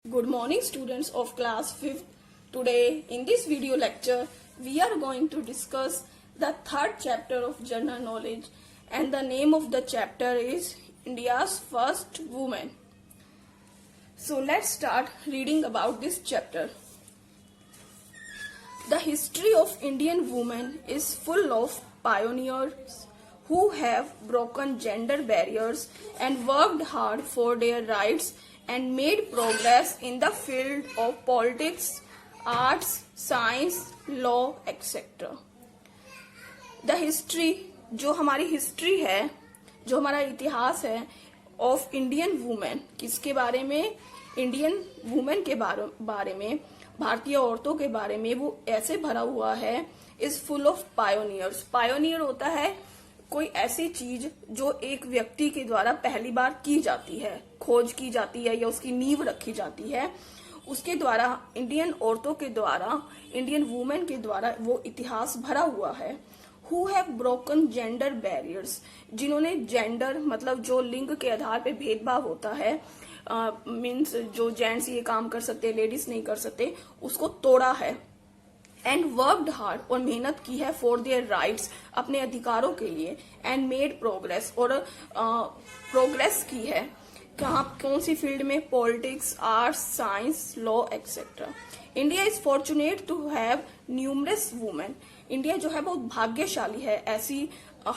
Good morning students of class 5th. Today in this video lecture we are going to discuss the third chapter of general knowledge and the name of the chapter is India's first woman. So let's start reading about this chapter. The history of Indian women is full of pioneers who have broken gender barriers and worked hard for their rights and made progress in the field of politics, arts, science, law, etc. The history, जो हमारी history है, जो हमारा इतिहास है of Indian women, किसके बारे में? इंडियन वुमेन के बारे में, भारतीय औरतों के बारे में, वो ऐसे भरा हुआ है is full of pioneers. Pioneer होता है कोई ऐसी चीज जो एक व्यक्ति के द्वारा पहली बार की जाती है, खोज की जाती है या उसकी नींव रखी जाती है, उसके द्वारा इंडियन औरतों के द्वारा, इंडियन वुमेन के द्वारा वो इतिहास भरा हुआ है. Who have broken gender barriers, जिन्होंने जेंडर मतलब जो लिंग के आधार पे भेदभाव होता है, मीन्स जो जेंट्स ये काम कर सकते, लेडीज नहीं कर सकते, उसको तोड़ा है. एंड वर्कड हार्ड, और मेहनत की है फॉर देयर राइट्स, अपने अधिकारों के लिए. एंड मेड प्रोग्रेस, और प्रोग्रेस की है कहाँ, कौन सी फील्ड में? Politics, arts, science, law etcetera. India is fortunate to have numerous women. India जो है बहुत भाग्यशाली है ऐसी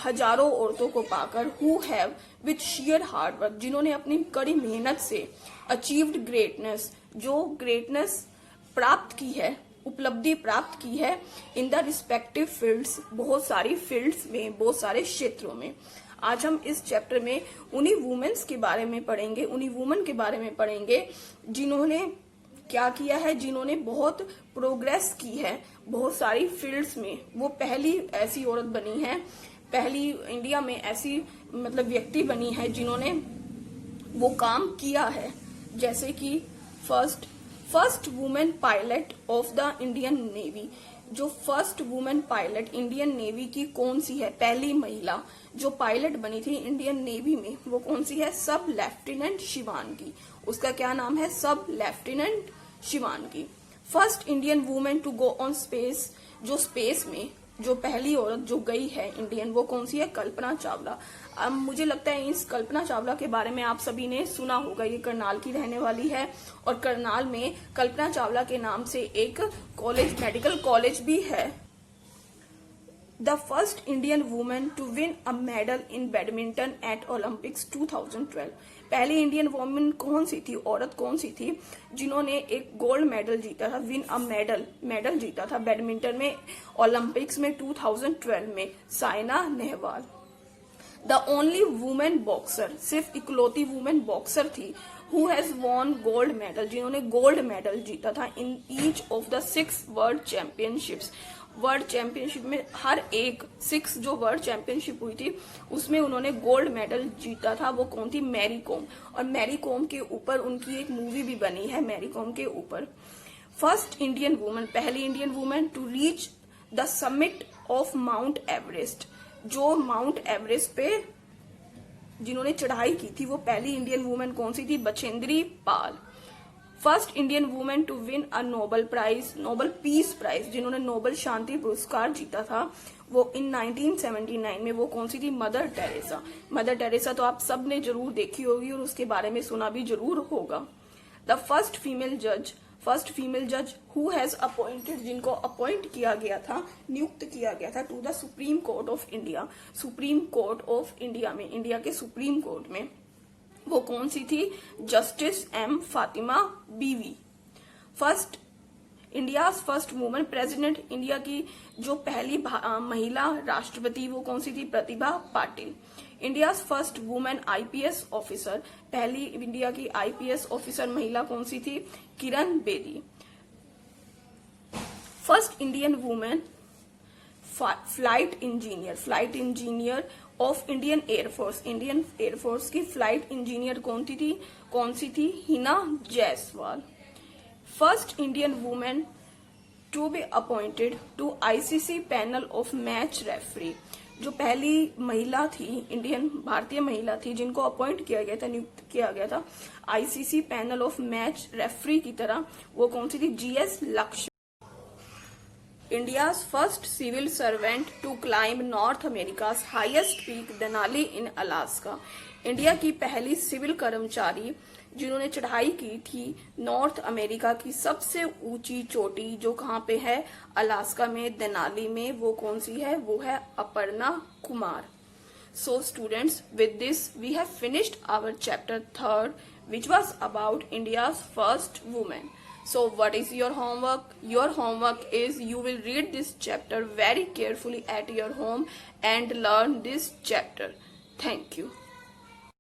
हजारों औरतों को पाकर, who have with share hard work, जिन्होंने अपनी कड़ी मेहनत से अचीव्ड ग्रेटनेस, जो ग्रेटनेस प्राप्त की है, उपलब्धि प्राप्त की है इन द रिस्पेक्टिव फील्ड्स, बहुत सारी फील्ड्स में, बहुत सारे क्षेत्रों में. आज हम इस चैप्टर में उन्हीं वुमेन्स के बारे में पढ़ेंगे, उन्हीं वुमेन के बारे में पढ़ेंगे जिन्होंने क्या किया है, जिन्होंने बहुत प्रोग्रेस की है बहुत सारी फील्ड्स में. वो पहली ऐसी औरत बनी है, पहली इंडिया में ऐसी मतलब व्यक्ति बनी है जिन्होंने वो काम किया है. जैसे कि first women pilot of the Indian Navy. जो first women pilot Indian Navy की कौन सी है? पहली महिला जो पायलट बनी थी इंडियन नेवी में, वो कौन सी है? Sub lieutenant Shivangi. उसका क्या नाम है? Sub lieutenant Shivangi. First Indian women to go on space, जो स्पेस में जो पहली औरत जो गई है इंडियन, वो कौन सी है? कल्पना चावला. अब मुझे लगता है इस कल्पना चावला के बारे में आप सभी ने सुना होगा. ये करनाल की रहने वाली है और करनाल में कल्पना चावला के नाम से एक कॉलेज, मेडिकल कॉलेज भी है. The first Indian women to win a medal in badminton at Olympics 2012. पहली इंडियन वुमेन कौन सी थी, औरत कौन सी थी जिन्होंने एक गोल्ड मेडल जीता था, विन अ मेडल जीता था बैडमिंटन में ओलंपिक्स में 2012 में? Saina Nehwal. The only women boxer, सिर्फ इकलौती वुमेन बॉक्सर थी who has won gold medal, जिन्होंने गोल्ड मेडल जीता था in each of the 6 world championships. World championship में हर एक 6 जो वर्ल्ड चैंपियनशिप हुई थी उसमें उन्होंने गोल्ड मेडल जीता था. वो कौन थी? मैरी कॉम. और मैरी कॉम के ऊपर उनकी एक मूवी भी बनी है, मैरी कॉम के ऊपर. फर्स्ट इंडियन वुमेन, पहली Indian women to reach the summit of Mount Everest, जो माउंट एवरेस्ट पे जिन्होंने चढ़ाई की थी वो पहली इंडियन वुमेन कौन सी थी? Bachendri Pal. First Indian women to win a Nobel prize, Nobel peace prize, जिन्होंने नोबेल शांति पुरस्कार जीता था वो इन 1979 में, वो कौन सी थी? Mother Teresa. मदर टेरेसा तो आप सब ने जरूर देखी होगी और उसके बारे में सुना भी जरूर होगा. द फर्स्ट फीमेल जज हु हैज अपॉइंटेड, जिनको अपॉइंट किया गया था, नियुक्त किया गया था to the Supreme Court of India, Supreme Court of India में, इंडिया के सुप्रीम कोर्ट में, वो कौन सी थी? Justice M Fathima Beevi. India first women president, India की जो पहली महिला राष्ट्रपति वो कौन सी थी? Pratibha Patil. India first women IPS officer, पहली इंडिया की आईपीएस ऑफिसर महिला कौन सी थी? Kiran Bedi. First Indian women flight engineer of Indian Air Force, Indian Air Force की फ्लाइट इंजीनियर कौन सी थी? Hina Jaiswal. First Indian women to be appointed to ICC panel of match referee, जो पहली महिला थी, इंडियन भारतीय महिला थी जिनको अपॉइंट किया गया था, नियुक्त किया गया था ICC panel of match referee की तरह, वो कौन सी थी? जीएस लक्ष्य। India's first civil servant to climb North America's highest peak, Denali in Alaska. India की पहली सिविल कर्मचारी जिन्होंने चढ़ाई की थी नॉर्थ अमेरिका की सबसे ऊंची चोटी, जो कहाँ पे है? अलास्का में, देनाली में। वो कौन सी है? वो है Aparna Kumar. So students, with this we have finished our chapter 3rd, which was about India's first woman. So what is your homework? Your homework is you will read this chapter very carefully at your home and learn this chapter. Thank you.